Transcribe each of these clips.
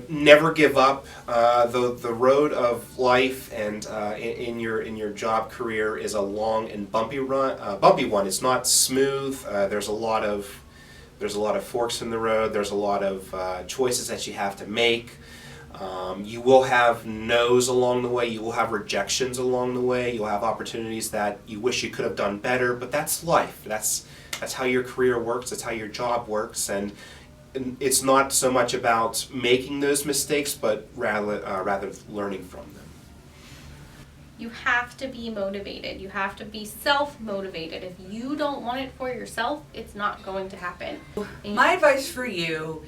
Never give up. The road of life and in your job career is a long and bumpy one. It's not smooth. There's a lot of forks in the road. There's a lot of choices that you have to make. You will have no's along the way. You will have rejections along the way. You'll have opportunities that you wish you could have done better. But that's life. That's how your career works. That's how your job works. And it's not so much about making those mistakes, but rather learning from them. You have to be motivated. You have to be self-motivated. If you don't want it for yourself, it's not going to happen. My advice for you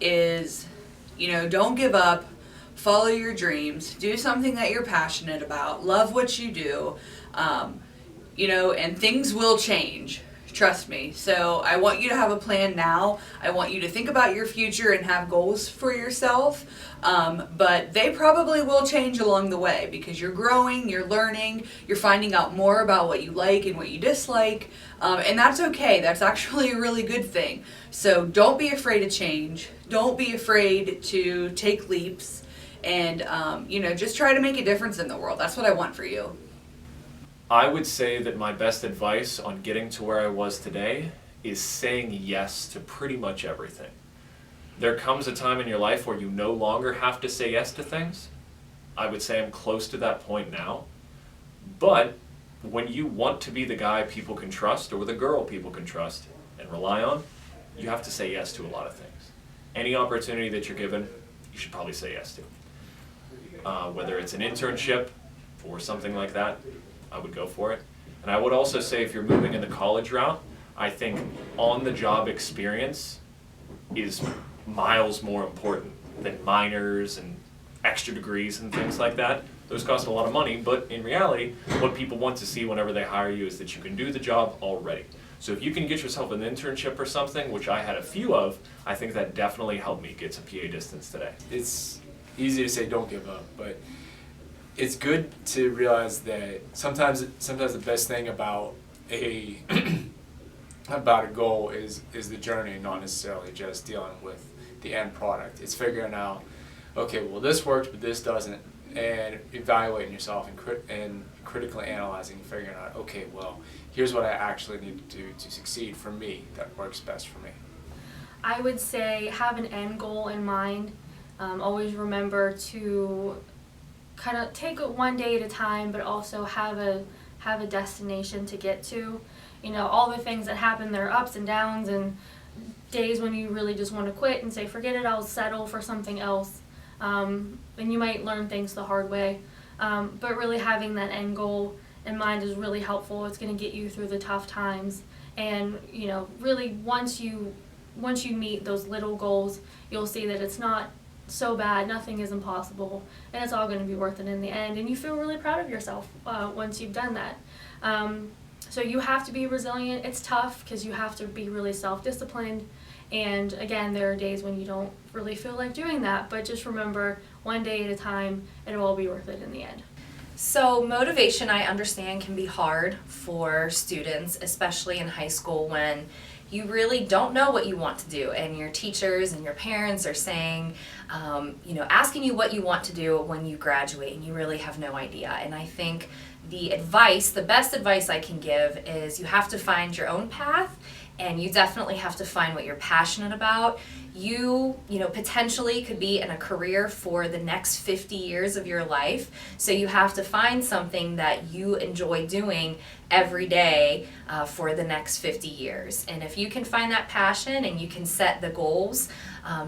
is, don't give up. Follow your dreams. Do something that you're passionate about. Love what you do. And things will change. Trust me. So I want you to have a plan now. I want you to think about your future and have goals for yourself. But they probably will change along the way because you're growing, you're learning, you're finding out more about what you like and what you dislike. And that's okay. That's actually a really good thing. So don't be afraid of change. Don't be afraid to take leaps and, just try to make a difference in the world. That's what I want for you. I would say that my best advice on getting to where I was today is saying yes to pretty much everything. There comes a time in your life where you no longer have to say yes to things. I would say I'm close to that point now. But when you want to be the guy people can trust or the girl people can trust and rely on, you have to say yes to a lot of things. Any opportunity that you're given, you should probably say yes to. Whether it's an internship or something like that, I would go for it. And I would also say if you're moving in the college route, I think on-the-job experience is miles more important than minors and extra degrees and things like that. Those cost a lot of money, but in reality, what people want to see whenever they hire you is that you can do the job already. So if you can get yourself an internship or something, which I had a few of, I think that definitely helped me get to PA distance today. It's easy to say don't give up, but it's good to realize that sometimes the best thing about a goal is the journey, not necessarily just dealing with the end product. It's figuring out, okay, well this works, but this doesn't, and evaluating yourself and critically analyzing and figuring out, okay, well here's what I actually need to do to succeed for me that works best for me. I would say have an end goal in mind. Always remember to kind of take it one day at a time, but also have a destination to get to. All the things that happen, there are ups and downs and days when you really just want to quit and say, forget it, I'll settle for something else. And you might learn things the hard way. But really having that end goal in mind is really helpful. It's going to get you through the tough times. And, really once you meet those little goals, you'll see that it's not so bad, nothing is impossible, and it's all going to be worth it in the end, and you feel really proud of yourself once you've done that. So you have to be resilient. It's tough because you have to be really self-disciplined, and again, there are days when you don't really feel like doing that, but just remember, one day at a time, it'll all be worth it in the end. So motivation, I understand, can be hard for students, especially in high school when you really don't know what you want to do, and your teachers and your parents are saying, asking you what you want to do when you graduate, and you really have no idea. And I think the best advice I can give is you have to find your own path, and you definitely have to find what you're passionate about. You potentially could be in a career for the next 50 years of your life, so you have to find something that you enjoy doing every day for the next 50 years. And if you can find that passion and you can set the goals,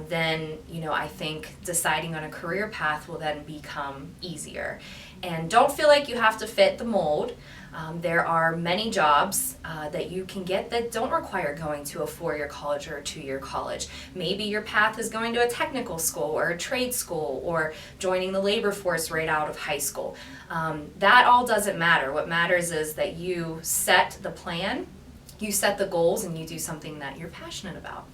then I think deciding on a career path will then become easier. And don't feel like you have to fit the mold. There are many jobs that you can get that don't require going to a 4-year college or a 2-year college. Maybe your path is going to a technical school or a trade school or joining the labor force right out of high school. That all doesn't matter. What matters is that you set the plan, you set the goals, and you do something that you're passionate about.